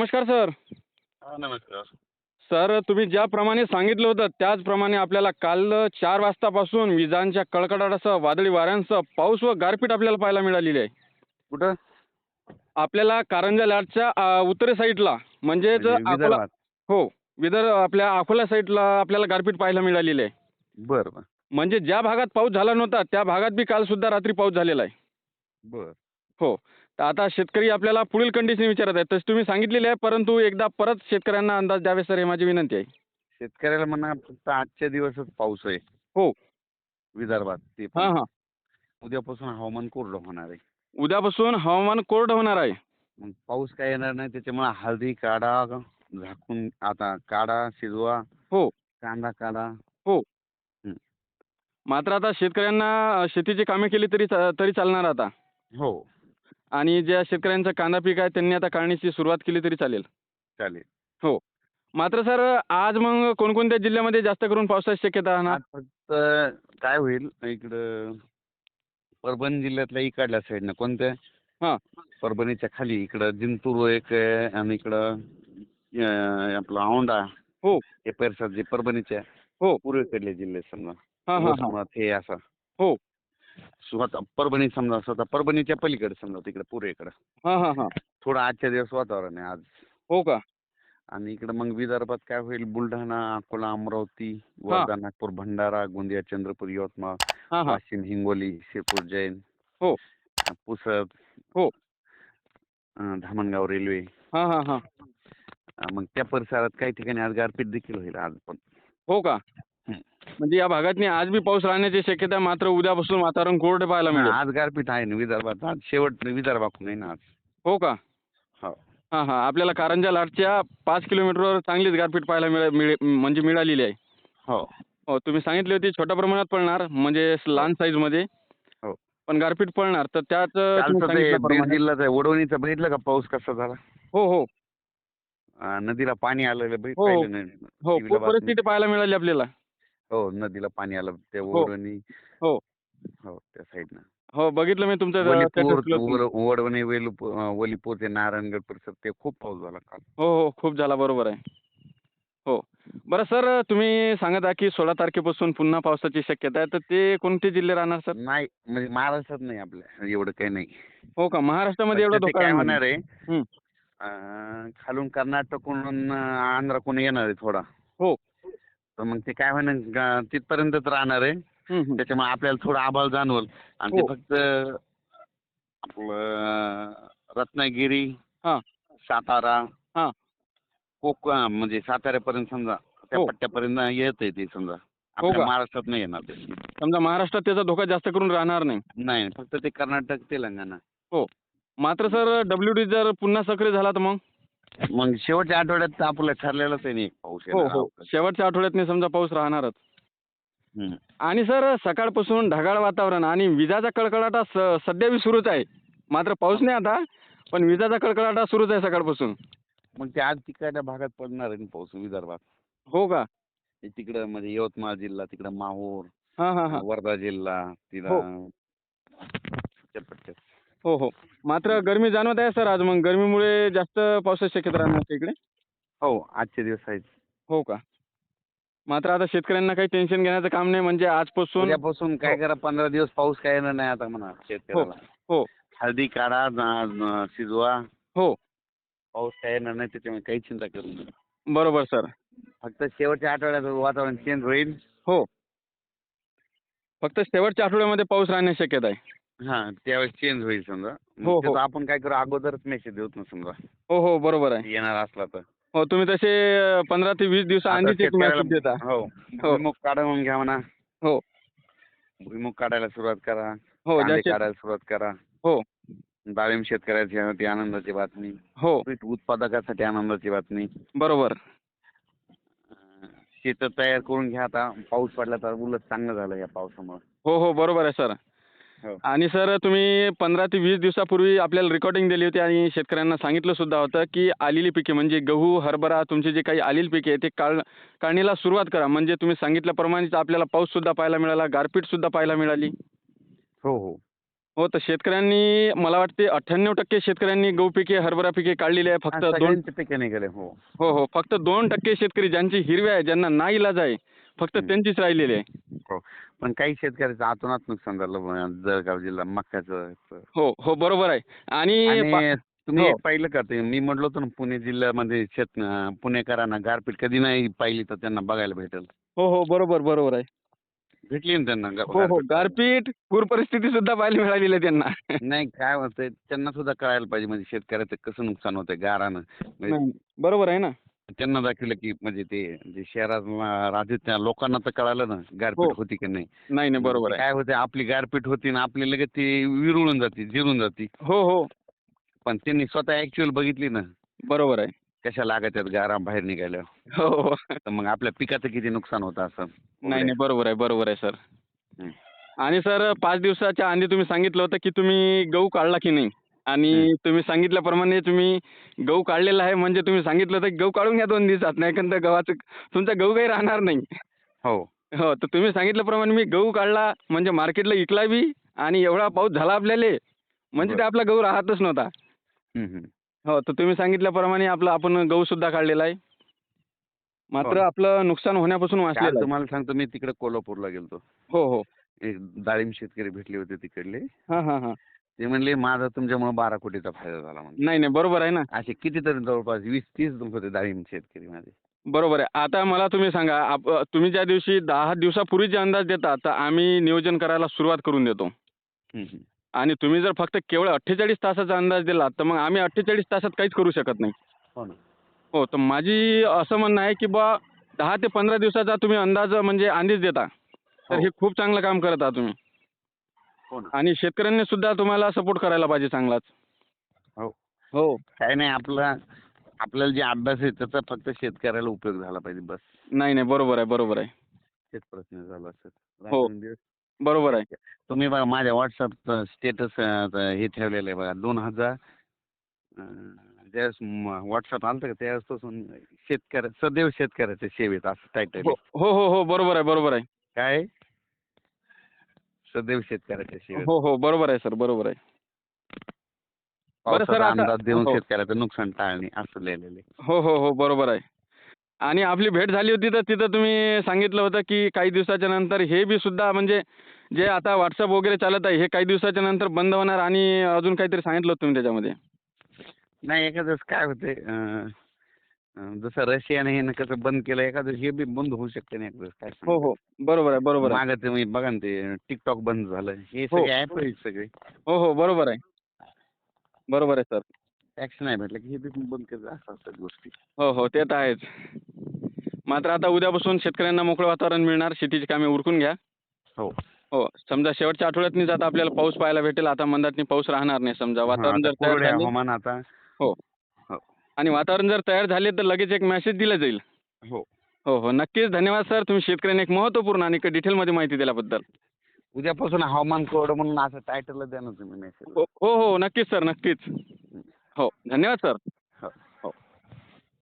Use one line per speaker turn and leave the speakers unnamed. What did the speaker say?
नमस्कार सर.
हां, नमस्कार.
सर तुम्ही ज्याप्रमाणे सांगितलं होतं त्याचप्रमाणे आपल्याला काल 4 वाजतापासून विजांच्या कडकडाटासह, वादळी वाऱ्यांसह पाऊस व गारपीट आपल्याला पाहायला मिळालेली आहे.
कुठं?
आपल्याला कारंजा लाटच्या उत्तरे साईडला म्हणजेच
म्हणजे
अकोला.
विदर्भात?
हो, आपल्या अकोला साईडला आपल्याला गारपीट पाहायला मिळालेली आहे.
बरं, बरं.
म्हणजे ज्या भागात पाऊस झाला नव्हता त्या भागात बी काल सुद्धा रात्री पाऊस झालेला आहे.
बरं.
हो. तर आता शेतकरी आपल्याला पुढील कंडिशन विचारत आहेत. तसे तुम्ही सांगितलेले आहे, परंतु एकदा परत शेतकऱ्यांना अंदाज द्यावे सर, हे माझी विनंती आहे.
शेतकऱ्याला म्हणा फक्त आजच्या दिवसच पाऊस आहे
हो.
विदर्भात. ते पण
हां, हां.
उद्यापासून हवामान कोरडं होणार आहे.
उद्यापासून हवामान कोरडं होणार आहे.
मग पाऊस काय येणार नाही त्याच्यामुळे हळदी काढा, झाकून आता काढा, शिजवा,
हो,
कांदा काढा.
हो.
हं.
मात्र आता शेतकऱ्यांना शेतीची कामे केली तरी चालणार आता.
हो,
आणि ज्या शेतकऱ्यांचं कांदा पीक आहे त्यांनी आता काढणीची सुरुवात केली तरी चालेल.
चालेल.
हो. मात्र सर आज मग कोणकोणत्या जिल्ह्यामध्ये जास्त करून पावसाची शक्यता राहणार?
आज फक्त काय होईल इकडं परभणी जिल्ह्यातल्या इकडल्या साईडनं कोणत्या?
हां.
परभणीच्या खाली इकडं जिंतूर एक आहे आणि इकडं आपला औंढा
हो,
हे परिसर जे परभणीच्या
हो.
पूर्वेकडले जिल्हे समजा.
हां, हां, हां.
वसमत हे असं
हो.
स्वतः परभणी समजा स्वतः परभणीच्या पलीकडे समजा तिकडे पूर्वेकडे
हां, हां, हां.
थोडं आजच्या दिवस वातावरण आहे आज.
हो का?
आणि इकडे मग विदर्भात काय होईल बुलढाणा, अकोला, अमरावती,
हां.
वर्धा, नागपूर, भंडारा, गोंदिया, चंद्रपूर, यवतमाळ,
हां, हां.
वाशिम, हिंगोली, शिरपूर, जैन,
हो,
पुसद,
हो.
धामणगाव रेल्वे.
हां, हां, हां.
मग त्या परिसरात काही ठिकाणी आज गारपीट देखील होईल आज पण.
हो का?
हं.
म्हणजे या भागातनी आज बी पाऊस राहण्याची शक्यता आहे, मात्र उद्यापासून वातावरण कोरडं पाहायला मिळेल.
आज गारपीट आहे ना विदर्भात. आज शेवट विदर्भाकडून आहे ना आज.
हो का?
हो.
हां, हां. आपल्याला कारंजा लाटच्या 5 किलोमीटरवर चांगलीच गारपीट पाहायला म्हणजे मिळालेली आहे.
हो.
हो, तुम्ही सांगितली होती छोट्या प्रमाणात पडणार म्हणजे लहान साईजमध्ये,
हो.
पण गारपीट पडणार. तर त्याच तुम्ही
कालचं ते बीड
सांगितल्याप्रमाणे.
जिल्ह्यात आहे वडवणीचं बघितलं का पाऊस कसा झाला?
हो, हो.
नदीला पाणी आलेलं
हो, हो.
पाहिलं नाही
हो,
टीव्हीला
पूर
बातमी?
परिस्थिती पाहायला मिळाली आपल्याला.
हो, नदीला पाणी आलं त्या
हो,
वडवणी.
हो.
हो, त्या साईडनं.
हो, बघितलं मी तुमचं
वलीपूर,
स्टेटस.
वडवणी, वलीपूर ते नारायणगड परिसर ते खूप पाऊस झाला काल.
हो, हो. खूप झाला, बरोबर आहे. हो. बरं सर, तुम्ही सांगत आहात की 16 तारखेपासून पुन्हा पावसाची शक्यता आहे. तर ते कोणते जिल्हे राहणार सर?
नाही म्हणजे महाराष्ट्रात नाही आपल्या एवढं काही नाही.
हो का? महाराष्ट्रामध्ये एवढा
फक्त ते
धोका
काय
राहणार
होणार
नाही.
आहे
हं.
खालून कर्नाटककडून आंध्राकडून येणार आहे थोडा.
हो.
तर मग ते काय होणार तिथपर्यंतच राहणार आहे.
हं, हं.
त्याच्यामुळे आपल्याला थोडं आभाळ जाणवल आणि ते
हो.
फक्त आपलं रत्नागिरी,
हां,
सातारा,
हां.
म्हणजे साताऱ्यापर्यंत समजा त्या
हो.
पट्ट्यापर्यंत येतंय ते समजा.
हो
आपल्या
का?
महाराष्ट्रात नाही येणार ते.
समजा महाराष्ट्रात त्याचा धोका जास्त करून राहणार नाही.
नाही, फक्त ते कर्नाटक, तेलंगणा.
हो. मात्र सर WD जर पुन्हा सक्रिय झाला तर मग?
मग शेवटच्या आठवड्यात आपलं ठरलेलंच आहे ना एक पाऊस
हो,
येणार
हो.
अवकाश.
शेवटच्या आठवड्यातनी समजा पाऊस राहणारच.
हं.
आणि सर सकाळपासून ढगाळ वातावरण आणि विजाचा कडकडाट सध्या बी सुरूच आहे. मात्र पाऊस नाही आता, पण विजाचा कडकडाट सुरूच आहे सकाळपासून.
मग ते आज तिकडच्या भागात पडणार आहे ना पाऊस विदर्भात.
हो का?
ते तिकडं म्हणजे यवतमाळ जिल्हा, तिकडं माहूर,
हां, हां, हां.
वर्धा जिल्हा,
हो,
तिथं त्या पट्ट्यात.
हो, हो. मात्र गरमी जाणवत आहे सर आज मग गरमीमुळे जास्त पावसाची शक्यता राहणार का इकडे?
हो, आजचे दिवस आहेत.
हो का? मात्र आता शेतकऱ्यांना काही टेन्शन घेण्याचं काम नाही म्हणजे आजपासून.
उद्यापासून
हो,
काय करा 15 दिवस पाऊस काय येणार नाही आता म्हणा
हो,
शेतकऱ्याला.
हो,
हळदी काढा, शिजवा.
हो.
पाऊस काय येणार नाही त्याच्यामुळे काही चिंता करू नका.
बरोबर सर.
फक्त शेवटच्या आठवड्यात वातावरण चेंज होईल.
हो. फक्त शेवटच्या आठवड्यामध्ये पाऊस राहण्याची शक्यता आहे.
हां, त्यावेळेस चेंज होईल समजा. मग
हो, हो.
त्याचा आपण काय करू अगोदरच मेसेज देऊ ना समजा
हो, हो. बरोबर आहे.
येणार असला तर.
हो, तुम्ही तसे 15 ते 20 दिवसा
आता
आधीच एक मेसेज देता.
शेतकऱ्याला हो,
हो,
भुईमूग काढून घ्या म्हणा.
हो,
भुईमूग काढायला सुरुवात करा.
हो.
कांदे काढायला सुरुवात करा.
हो,
डाळिंब शेतकऱ्यासाठी आनंदाची बातमी.
हो.
पीठ उत्पादकासाठी आनंदाची बातमी.
बरोबर.
शेतं तयार करून घ्या आता. पाऊस पडला तर उलट चांगलं झालं या पावसामुळे.
हो, हो. बरोबर आहे सर.
हो.
आणि सर तुम्ही 15 ते 20 दिवसापूर्वी आपल्याला रेकॉर्डिंग दिली होती आणि शेतकऱ्यांना सांगितलं सुद्धा होतं, की आलेली पिके म्हणजे गहू, हरभरा तुमचे जे काही आलेली पिके आहे ते काढणीला सुरुवात करा. म्हणजे तुम्ही सांगितल्याप्रमाणेच आपल्याला पाऊस सुद्धा पाहायला मिळाला, गारपीट सुद्धा पाहायला मिळाली.
हो, हो.
हो, तर शेतकऱ्यांनी मला वाटते 98% शेतकऱ्यांनी गहू पिके, हरभरा पिके काढलेली आहे.
हा,
फक्त 2
सगळ्यांचे पिके निघाले. हो.
हो, हो. फक्त 2% शेतकरी ज्यांची हिरवी आहे, ज्यांना नाईलाज आहे, फक्त
हं.
त्यांचीच राहिलेली आहे.
हो. पण काही शेतकऱ्याचं आतोनात नुकसान झालं. जळगाव जिल्हा मक्याचं.
हो, हो. बरोबर आहे. आणि
आणि तुम्ही
हो.
एक पाहिलं का ते मी म्हटलं होतं ना पुणे जिल्ह्यामध्ये पुणेकरांना गारपीट कधी नाही पाहिली तर त्यांना बघायला भेटेल.
हो, हो. बरोबर, बरोबर आहे.
भेटली ना त्यांना
हो, हो.
गारपीट पाहायला.
गारपीट, पूर परिस्थिती सुद्धा पाहायला मिळालेली आहे त्यांना.
नाही काय होतंय त्यांना सुद्धा कळायला पाहिजे म्हणजे शेतकऱ्याचं कसं नुकसान होतंय गारानं. म्हणजे
नाही, बरोबर आहे ना.
त्यांना दाखवलं की म्हणजे ते जे शहरात राहतात त्या लोकांना तर कळालं ना
हो.
गारपीट होती की नाही.
नाही, नाही.
म्हणजे
बरोबर
ते
आहे.
काय होते आपली गारपीट होती ना आपली लगेच ती विरळून जाते, जिरून जाते.
हो, हो.
पण त्यांनी स्वतः ॲक्च्युअल बघितली ना
बरोबर आहे.
कशा लागत्यात गारा बाहेर निघाल्या.
हो, हो.
तर मग आपल्या पिकाचं किती नुकसान होतं असं.
नाही,
उघड्या.
नाही. बरोबर आहे, बरोबर आहे सर.
हं.
आणि सर 5 दिवसाच्या आधी तुम्ही सांगितलं होतं, की तुम्ही गहू काढला की नाही?
हं.
आणि तुम्ही सांगितल्याप्रमाणे तुम्ही गहू काढलेला आहे म्हणजे तुम्ही सांगितलं होतं, की गहू काढून घ्या 2 दिवसात. नाहीतर गव्हाचं तुमचा गहू काही राहणार नाही.
हो.
हो, तर तुम्ही सांगितल्याप्रमाणे मी गहू काढला म्हणजे मार्केटला विकला बी आणि एवढा पाऊस झाला आपल्याला म्हणजे ते
बरं.
आपला गहू राहतच नव्हता.
हं, हं.
हो, तर तुम्ही सांगितल्याप्रमाणे आपण गहू सुद्धा काढलेला आहे.
हो
मात्र
ना.
आपलं नुकसान होण्यापासून
काल
वाचलेलं आहे.
तुम्हाला सांगतो मी तिकडे कोल्हापूरला गेलतो.
हो, हो.
एक डाळिंब शेतकरी भेटले होते तिकडले.
हां, हां, हां.
ते म्हणले माझा तुमच्यामुळे 12 कोटीचा फायदा झाला म्हणले.
नाही, नाही. बरोबर आहे ना.
असे कितीतरी जवळपास 20-30 होते डाळिंब शेतकरी माझे.
बरोबर आहे. आता मला तुम्ही सांगा तुम्ही ज्या दिवशी 10 दिवसापूर्वीचे अंदाज देता, तर आम्ही नियोजन करायला सुरुवात करून देतो.
हं, हं.
आणि तुम्ही जर फक्त केवळ 48 तासाचा अंदाज दिला, तर मग आम्ही 48 तासात काहीच करू शकत नाही.
हो ना.
हो, तर माझी असं म्हणणं आहे, की 10 ते 15 दिवसाचा तुम्ही अंदाज म्हणजे आधीच देता. तर
हो.
हे खूप चांगलं काम करत आहात तुम्ही.
हो ना.
आणि शेतकऱ्यांनी सुद्धा तुम्हाला सपोर्ट करायला पाहिजे चांगलाच.
हो.
हो.
काही नाही आपल्याला जे अभ्यास आहे त्याचा फक्त शेतकऱ्याला उपयोग झाला पाहिजे बस.
नाही, नाही. बरोबर आहे, बरोबर आहे.
तेच प्रश्न झाला असेल.
हो,
रात्रंदिवस
बरोबर आहे.
तुम्ही बघा माझ्या WhatsApp स्टेटस हे ठेवलेलं आहे बघा 2000 ज्यावेळेस WhatsApp आलं होतं का त्यावेळेसपासून सदैव शेतकऱ्याच्या सेवेत असं टायटल
हो,
आहे.
हो, हो, हो. बरोबर आहे, बरोबर आहे.
काय? सदैव शेतकऱ्याच्या सेवेत.
हो, हो. बरोबर आहे सर, बरोबर आहे. बरं सर
पावसाचा
आता
अंदाज देऊन
हो.
शेतकऱ्याचं नुकसान टाळणे असं लिहिलेलं आहे.
हो, हो, हो. बरोबर आहे. आणि आपली भेट झाली होती तर तिथं तुम्ही सांगितलं होतं, की काही दिवसाच्या नंतर हे बी सुद्धा म्हणजे जे आता WhatsApp वगैरे चालत आहे, हे काही दिवसाच्या नंतर बंद होणार आणि अजून काहीतरी सांगितलं होतं तुम्ही त्याच्यामध्ये.
नाही एखाद्या वेळेस काय होते जसं रशियाने हे कसं बंद केलं एखादं हे बी बंद होऊ शकते ना एखाद्या वेळेस काय
हो,
सांगता.
हो. बरोबर आहे, बरोबर आहे.
मागं तुम्ही बघा ना ते TikTok बंद झालं. हे
हो.
सगळे ॲप आहेत सगळे.
हो, हो. बरोबर आहे. बरोबर आहे सर.
टॅक्स नाही भेटला की हे बी बंद करतात असं असतात गोष्टी.
हो, हो. ते तर आहेच. मात्र आता उद्यापासून शेतकऱ्यांना मोकळं वातावरण मिळणार. शेतीची कामे उरकून घ्या.
हो.
हो. समजा शेवटच्या आठवड्यातनीच आता आपल्याला पाऊस पाहायला भेटेल. आता मंदातनी पाऊस राहणार नाही समजा.
हां,
वातावरण
आता
जर तयार
कोरडे
झाले
हवामान आता.
हो.
हो.
आणि वातावरण जर तयार झाले तर लगेच एक मेसेज दिला जाईल.
हो.
हो, हो. नक्कीच धन्यवाद सर. तुम्ही शेतकऱ्यांना एक महत्त्वपूर्ण आणि डिटेलमध्ये माहिती दिल्याबद्दल.
उद्यापासून हवामान कोरडं म्हणून असं टायटल द्या ना तुम्ही मेसेज.
हो, हो, हो. नक्कीच सर, नक्कीच. हो. धन्यवाद सर.